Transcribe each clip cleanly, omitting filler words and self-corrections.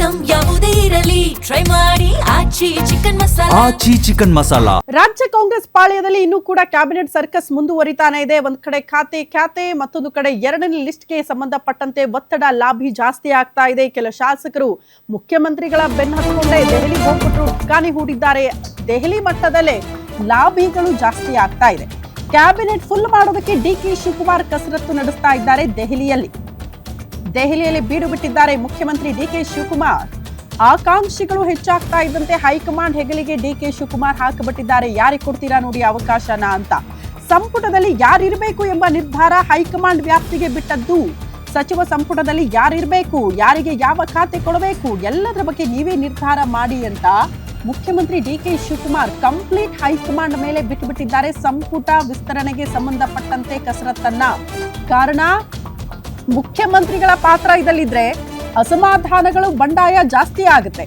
Item ಯಾವುದೇ ಇರಲಿ try ಮಾಡಿ ಆಚಿ ಚಿಕನ್ ಮಸಾಲಾ. ರಾಜ್ಯ ಕಾಂಗ್ರೆಸ್ ಪಾಳ್ಯದಲ್ಲಿ ಇನ್ನೂ ಕೂಡ ಕ್ಯಾಬಿನೆಟ್ ಸರ್ಕಸ್ ಮುಂದುವರಿತಾನೆ ಇದೆ. ಒಂದ್ ಕಡೆ ಖ್ಯಾತೆ ಮತ್ತೊಂದು ಕಡೆ ಎರಡನೇ ಲಿಸ್ಟ್ಗೆ ಸಂಬಂಧಪಟ್ಟಂತೆ ಒತ್ತಡ ಲಾಭಿ ಜಾಸ್ತಿ ಆಗ್ತಾ ಇದೆ. ಕೆಲ ಶಾಸಕರು ಮುಖ್ಯಮಂತ್ರಿಗಳ ಬೆನ್ನು ಹತ್ತಿಕೊಂಡೇ ದೆಹಲಿಗೆ ಹೋಗ್ಬಿಟ್ಟು ಠಿಕಾಣಿ ಹೂಡಿದ್ದಾರೆ. ದೆಹಲಿ ಮಟ್ಟದಲ್ಲೇ ಲಾಭಿಗಳು ಜಾಸ್ತಿ ಆಗ್ತಾ ಇದೆ. ಕ್ಯಾಬಿನೆಟ್ ಫುಲ್ ಮಾಡೋದಕ್ಕೆ ಡಿಕೆ ಶಿವಕುಮಾರ್ ಕಸರತ್ತು ನಡೆಸ್ತಾ ಇದ್ದಾರೆ. ದೆಹಲಿಯಲ್ಲಿ ಬೀಡು ಬಿಟ್ಟಿದ್ದಾರೆ ಮುಖ್ಯಮಂತ್ರಿ ಡಿಕೆ ಶಿವಕುಮಾರ್. ಆಕಾಂಕ್ಷಿಗಳು ಹೆಚ್ಚಾಗ್ತಾ ಇದ್ದಂತೆ ಹೈಕಮಾಂಡ್ ಹೆಗಲಿಗೆ ಡಿಕೆ ಶಿವಕುಮಾರ್ ಹಾಕಬಿಟ್ಟಿದ್ದಾರೆ. ಯಾರಿಗೆ ಕೊಡ್ತೀರಾ ನೋಡಿ ಅವಕಾಶನ ಅಂತ. ಸಂಪುಟದಲ್ಲಿ ಯಾರಿರಬೇಕು ಎಂಬ ನಿರ್ಧಾರ ಹೈಕಮಾಂಡ್ ವ್ಯಾಪ್ತಿಗೆ ಬಿಟ್ಟದ್ದು. ಸಚಿವ ಸಂಪುಟದಲ್ಲಿ ಯಾರಿರಬೇಕು, ಯಾರಿಗೆ ಯಾವ ಖಾತೆ ಕೊಡಬೇಕು ಎಲ್ಲದರ ಬಗ್ಗೆ ನೀವೇ ನಿರ್ಧಾರ ಮಾಡಿ ಅಂತ ಮುಖ್ಯಮಂತ್ರಿ ಡಿಕೆ ಶಿವಕುಮಾರ್ ಕಂಪ್ಲೀಟ್ ಹೈಕಮಾಂಡ್ ಮೇಲೆ ಬಿಟ್ಟುಬಿಟ್ಟಿದ್ದಾರೆ ಸಂಪುಟ ವಿಸ್ತರಣೆಗೆ ಸಂಬಂಧಪಟ್ಟಂತೆ ಕಸರತ್ತನ್ನ. ಕಾರಣ ಮುಖ್ಯಮಂತ್ರಿಗಳ ಪಾತ್ರ ಇದಲ್ಲಿದ್ರೆ ಅಸಮಾಧಾನಗಳು ಬಂಡಾಯ ಜಾಸ್ತಿ ಆಗುತ್ತೆ.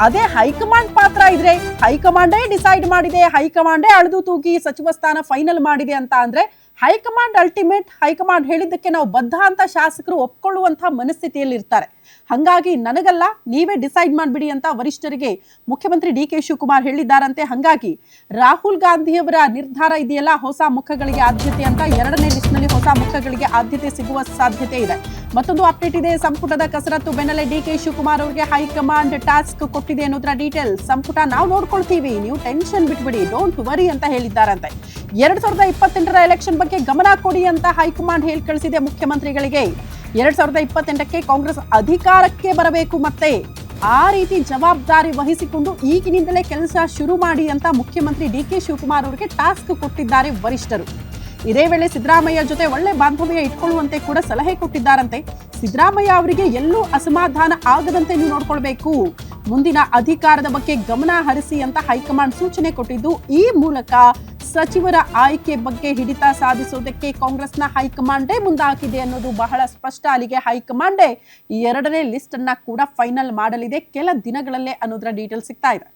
ಅದೇ ಹೈಕಮಾಂಡ್ ಪಾತ್ರ ಇದ್ರೆ ಹೈಕಮಾಂಡೇ ಡಿಸೈಡ್ ಮಾಡಿದೆ, ಹೈಕಮಾಂಡೇ ಅಳೆದು ತೂಗಿ ಸಚಿವ ಸ್ಥಾನ ಫೈನಲ್ ಮಾಡಿದೆ ಅಂತ ಅಂದ್ರೆ ಹೈಕಮಾಂಡ್ ಅಲ್ಟಿಮೇಟ್, ಹೈಕಮಾಂಡ್ ಹೇಳಿದ್ದಕ್ಕೆ ನಾವು ಬದ್ಧ ಅಂತ ಶಾಸಕರು ಒಪ್ಕೊಳ್ಳುವಂತಹ ಮನಸ್ಥಿತಿಯಲ್ಲಿ ಇರ್ತಾರೆ. ಹಂಗಾಗಿ ನನಗಲ್ಲ, ನೀವೇ ಡಿಸೈಡ್ ಮಾಡ್ಬಿಡಿ ಅಂತ ವರಿಷ್ಠರಿಗೆ ಮುಖ್ಯಮಂತ್ರಿ ಡಿಕೆ ಶಿವಕುಮಾರ್ ಹೇಳಿದ್ದಾರಂತೆ. ಹಂಗಾಗಿ ರಾಹುಲ್ ಗಾಂಧಿಯವರ ನಿರ್ಧಾರ ಇದೆಯಲ್ಲ, ಹೊಸ ಮುಖಗಳಿಗೆ ಆದ್ಯತೆ ಅಂತ, ಎರಡನೇ ಲಿಸ್ಟ್ ನಲ್ಲಿ ಹೊಸ ಮುಖಗಳಿಗೆ ಆದ್ಯತೆ ಸಿಗುವ ಸಾಧ್ಯತೆ ಇದೆ. ಮತ್ತೊಂದು ಅಪ್ಡೇಟ್ ಇದೆ. ಸಂಪುಟದ ಕಸರತ್ತು ಬೆನ್ನಲ್ಲೇ ಡಿಕೆ ಶಿವಕುಮಾರ್ ಅವರಿಗೆ ಹೈಕಮಾಂಡ್ ಟಾಸ್ಕ್ ಕೊಟ್ಟಿದೆ ಅನ್ನೋದ್ರ ಡೀಟೇಲ್. ಸಂಪುಟ ನಾವು ನೋಡ್ಕೊಳ್ತೀವಿ, ನೀವು ಟೆನ್ಷನ್ ಬಿಟ್ಬಿಡಿ, ಡೋಂಟ್ ವರಿ ಅಂತ ಹೇಳಿದ್ದಾರಂತೆ. 2028ರ ಎಲೆಕ್ಷನ್ ಬಗ್ಗೆ ಗಮನ ಕೊಡಿ ಅಂತ ಹೈಕಮಾಂಡ್ ಹೇಳಿ ಕಳಿಸಿದೆ ಮುಖ್ಯಮಂತ್ರಿಗಳಿಗೆ. 2028ಕ್ಕೆ ಕಾಂಗ್ರೆಸ್ ಅಧಿಕಾರಕ್ಕೆ ಬರಬೇಕು, ಮತ್ತೆ ಆ ರೀತಿ ಜವಾಬ್ದಾರಿ ವಹಿಸಿಕೊಂಡು ಈಗಿನಿಂದಲೇ ಕೆಲಸ ಶುರು ಮಾಡಿ ಅಂತ ಮುಖ್ಯಮಂತ್ರಿ ಡಿಕೆ ಶಿವಕುಮಾರ್ ಅವರಿಗೆ ಟಾಸ್ಕ್ ಕೊಟ್ಟಿದ್ದಾರೆ ವರಿಷ್ಠರು. ಇದೇ ವೇಳೆ ಸಿದ್ದರಾಮಯ್ಯ ಜೊತೆ ಒಳ್ಳೆ ಬಾಂಧವ್ಯ ಇಟ್ಕೊಳ್ಳುವಂತೆ ಕೂಡ ಸಲಹೆ ಕೊಟ್ಟಿದ್ದಾರಂತೆ. ಸಿದ್ದರಾಮಯ್ಯ ಅವರಿಗೆ ಎಲ್ಲೂ ಅಸಮಾಧಾನ ಆಗದಂತೆ ನೀವು ನೋಡ್ಕೊಳ್ಬೇಕು, ಮುಂದಿನ ಅಧಿಕಾರದ ಬಗ್ಗೆ ಗಮನ ಹರಿಸಿ ಅಂತ ಹೈಕಮಾಂಡ್ ಸೂಚನೆ ಕೊಟ್ಟಿದ್ದು, ಈ ಮೂಲಕ ಸಚಿವರ ಆಯ್ಕೆ ಬಗ್ಗೆ ಹಿಡಿತ ಸಾಧಿಸೋದಕ್ಕೆ ಕಾಂಗ್ರೆಸ್ನ ಹೈಕಮಾಂಡೇ ಮುಂದಾಗಿದೆ ಅನ್ನೋದು ಬಹಳ ಸ್ಪಷ್ಟ. ಅಲ್ಲಿಗೆ ಹೈಕಮಾಂಡೇ ಈ ಎರಡನೇ ಲಿಸ್ಟ್ ಅನ್ನ ಕೂಡ ಫೈನಲ್ ಮಾಡಲಿದೆ ಕೆಲ ದಿನಗಳಲ್ಲೇ ಅನ್ನೋದರ ಡೀಟೇಲ್ ಸಿಗ್ತಾ ಇದೆ.